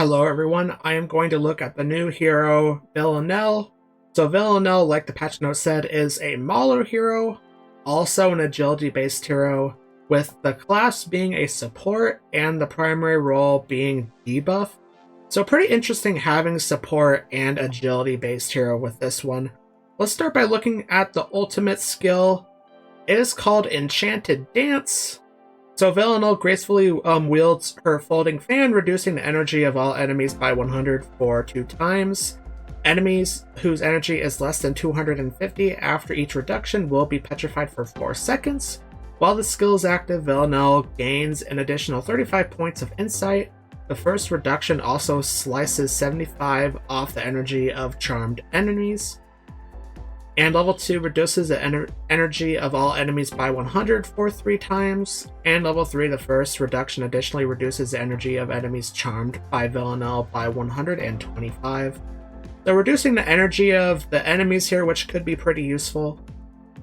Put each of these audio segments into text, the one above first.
Hello everyone, I am going to look at the new hero, Villanelle. So Villanelle, like the patch note said, is a Mauler hero, also an agility-based hero, with the class being a support and the primary role being debuff. So pretty interesting having support and agility-based hero with this one. Let's start by looking at the ultimate skill. It is called Enchanted Dance. So Villanelle gracefully wields her folding fan, reducing the energy of all enemies by 100 for 2 times. Enemies whose energy is less than 250 after each reduction will be petrified for 4 seconds. While the skill is active, Villanelle gains an additional 35 points of insight. The first reduction also slices 75 off the energy of charmed enemies. And level 2 reduces the energy of all enemies by 100 for 3 times. And level 3, the first reduction additionally reduces the energy of enemies charmed by Villanelle by 125. So reducing the energy of the enemies here, which could be pretty useful.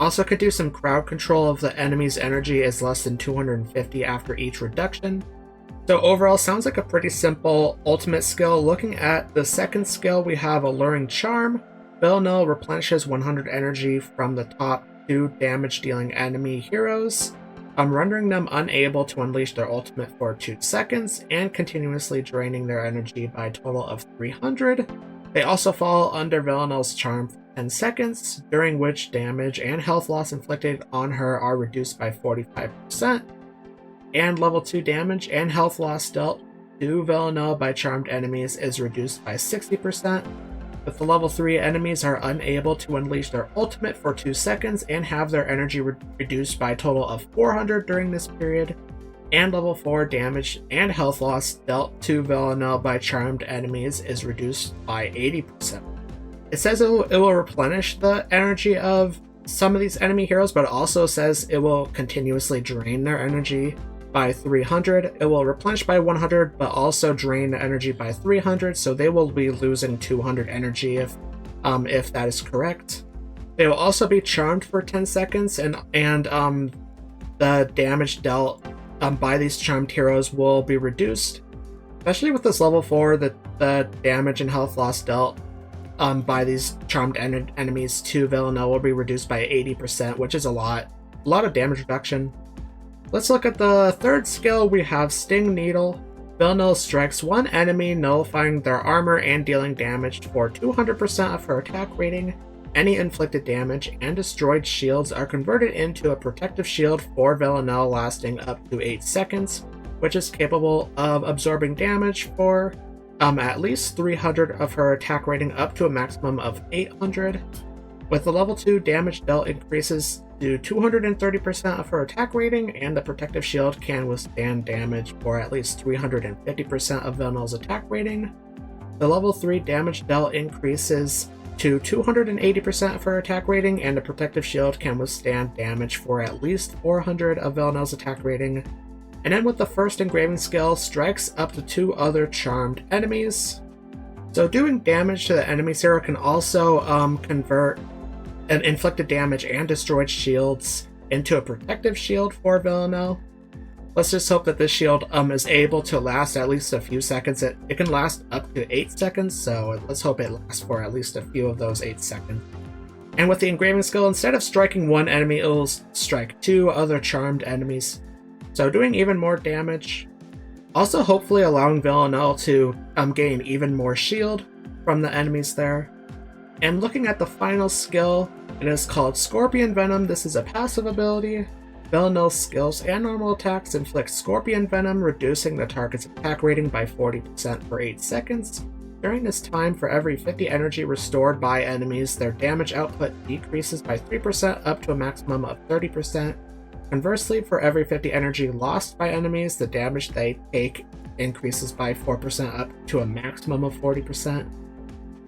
Also could do some crowd control if the enemy's energy is less than 250 after each reduction. So overall, sounds like a pretty simple ultimate skill. Looking at the second skill, we have Alluring Charm. Villanelle replenishes 100 energy from the top 2 damage-dealing enemy heroes, rendering them unable to unleash their ultimate for 2 seconds, and continuously draining their energy by a total of 300. They also fall under Villanelle's charm for 10 seconds, during which damage and health loss inflicted on her are reduced by 45%, and level 2 damage and health loss dealt to Villanelle by charmed enemies is reduced by 60%. With the level 3, enemies are unable to unleash their ultimate for 2 seconds and have their energy reduced by a total of 400 during this period. And level 4, damage and health loss dealt to Villanelle by charmed enemies is reduced by 80%. It says it will replenish the energy of some of these enemy heroes, but it also says it will continuously drain their energy by 300. It will replenish by 100, but also drain the energy by 300, so they will be losing 200 energy if that is correct. They will also be charmed for 10 seconds, and the damage dealt by these charmed heroes will be reduced. Especially with this level 4, the damage and health loss dealt by these charmed enemies to Villanelle will be reduced by 80%, which is a lot of damage reduction. Let's look at the third skill. We have Sting Needle. Villanelle strikes one enemy, nullifying their armor and dealing damage for 200% of her attack rating. Any inflicted damage and destroyed shields are converted into a protective shield for Villanelle, lasting up to 8 seconds, which is capable of absorbing damage for at least 300 of her attack rating, up to a maximum of 800. With the level 2, damage dealt increases to 230% of her attack rating, and the protective shield can withstand damage for at least 350% of Villanelle's attack rating. The level 3, damage dealt increases to 280% of her attack rating, and the protective shield can withstand damage for at least 400 of Villanelle's attack rating. And then with the first engraving skill, strikes up to 2 other charmed enemies. So doing damage to the enemy's hero can also convert an inflicted damage and destroyed shields into a protective shield for Villanelle. Let's just hope that this shield is able to last at least a few seconds. It can last up to 8 seconds, so let's hope it lasts for at least a few of those 8 seconds. And with the engraving skill, instead of striking one enemy, it will strike 2 other charmed enemies, so doing even more damage. Also hopefully allowing Villanelle to gain even more shield from the enemies there. And looking at the final skill, it is called Scorpion Venom. This is a passive ability. Villanelle's skills and normal attacks inflict Scorpion Venom, reducing the target's attack rating by 40% for 8 seconds. During this time, for every 50 energy restored by enemies, their damage output decreases by 3% up to a maximum of 30%. Conversely, for every 50 energy lost by enemies, the damage they take increases by 4% up to a maximum of 40%.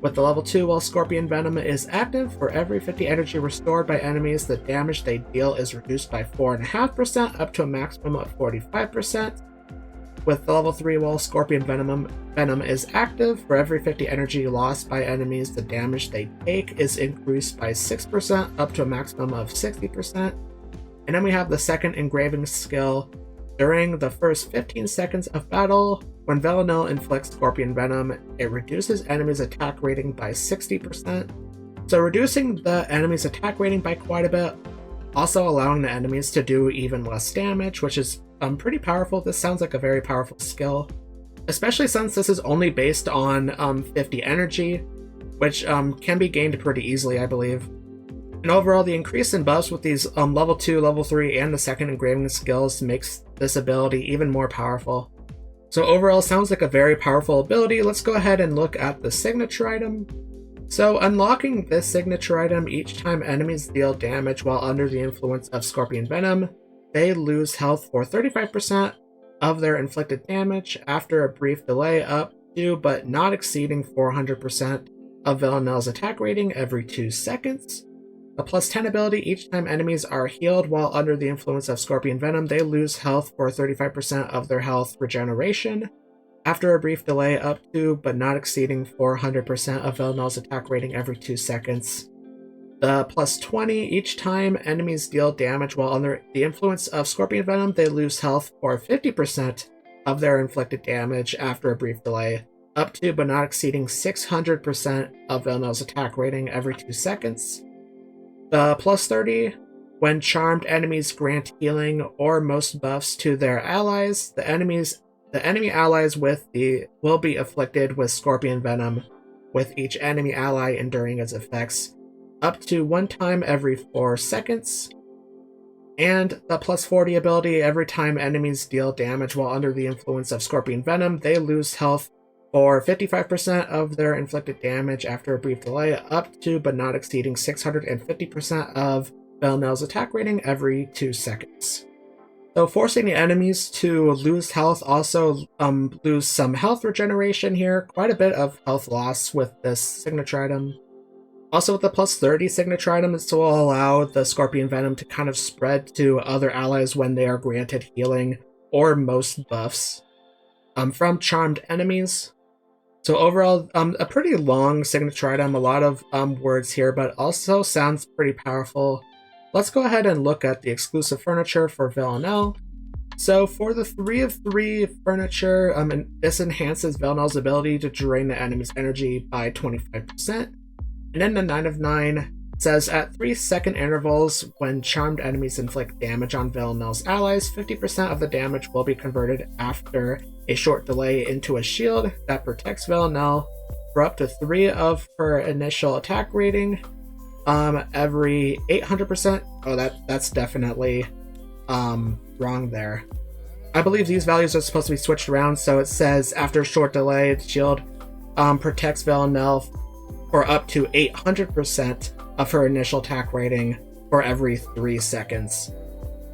With the level 2, while Scorpion Venom is active, for every 50 energy restored by enemies, the damage they deal is reduced by 4.5% up to a maximum of 45%. With the level 3, while Scorpion Venom is active, for every 50 energy lost by enemies, the damage they take is increased by 6% up to a maximum of 60%. And then we have the second engraving skill. During the first 15 seconds of battle, when Villanelle inflicts Scorpion Venom, it reduces enemies' attack rating by 60%, so reducing the enemy's attack rating by quite a bit, also allowing the enemies to do even less damage, which is pretty powerful. This sounds like a very powerful skill, especially since this is only based on 50 energy, which can be gained pretty easily, I believe. And overall, the increase in buffs with these level 2, level 3, and the second engraving skills makes this ability even more powerful. So overall, sounds like a very powerful ability. Let's go ahead and look at the signature item. So unlocking this signature item, each time enemies deal damage while under the influence of Scorpion Venom, they lose health for 35% of their inflicted damage after a brief delay up to but not exceeding 400% of Villanelle's attack rating every 2 seconds. A plus 10 ability, each time enemies are healed while under the influence of Scorpion Venom, they lose health for 35% of their health regeneration after a brief delay up to but not exceeding 400% of Villanelle's attack rating every 2 seconds. The plus 20, each time enemies deal damage while under the influence of Scorpion Venom, they lose health for 50% of their inflicted damage after a brief delay, up to but not exceeding 600% of Villanelle's attack rating every 2 seconds. The plus 30, when charmed enemies grant healing or most buffs to their allies, the enemy allies will be afflicted with Scorpion Venom, with each enemy ally enduring its effects, up to 1 time every 4 seconds. And the plus 40 ability, every time enemies deal damage while under the influence of Scorpion Venom, they lose health for 55% of their inflicted damage after a brief delay, up to but not exceeding 650% of Villanelle's attack rating every 2 seconds. So forcing the enemies to lose health, also lose some health regeneration here, quite a bit of health loss with this signature item. Also with the plus 30 signature item, this will allow the Scorpion Venom to kind of spread to other allies when they are granted healing or most buffs from charmed enemies. So overall, a pretty long signature item, a lot of words here, but also sounds pretty powerful. Let's go ahead and look at the exclusive furniture for Villanelle. So for the 3 of 3 furniture, this enhances Villanelle's ability to drain the enemy's energy by 25%. And then the 9 of 9 says at 3-second intervals, when charmed enemies inflict damage on Villanelle's allies, 50% of the damage will be converted after a short delay into a shield that protects Villanelle for up to 3 of her initial attack rating every 800%. Oh, that's definitely wrong there. I believe these values are supposed to be switched around, so it says after a short delay, the shield protects Villanelle for up to 800% of her initial attack rating for every 3 seconds.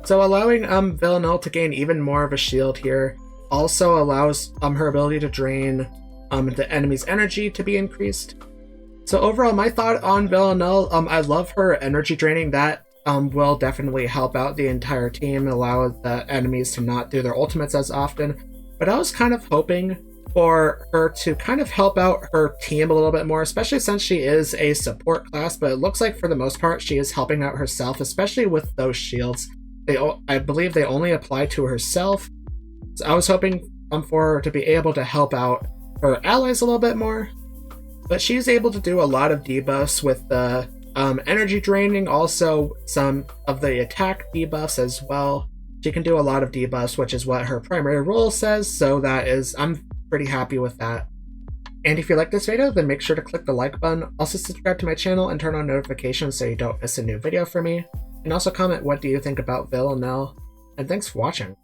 So allowing Villanelle to gain even more of a shield here also allows her ability to drain the enemy's energy to be increased. So overall, my thought on Villanelle, I love her energy draining. That will definitely help out the entire team, allow the enemies to not do their ultimates as often. But I was kind of hoping for her to kind of help out her team a little bit more, especially since she is a support class, but it looks like for the most part she is helping out herself, especially with those shields. I believe they only apply to herself, so I was hoping for her to be able to help out her allies a little bit more, but she's able to do a lot of debuffs with the energy draining, also some of the attack debuffs as well. She can do a lot of debuffs, which is what her primary role says, so I'm pretty happy with that. And if you like this video, then make sure to click the like button. Also subscribe to my channel and turn on notifications so you don't miss a new video from me. And also comment what do you think about Villanelle. And thanks for watching.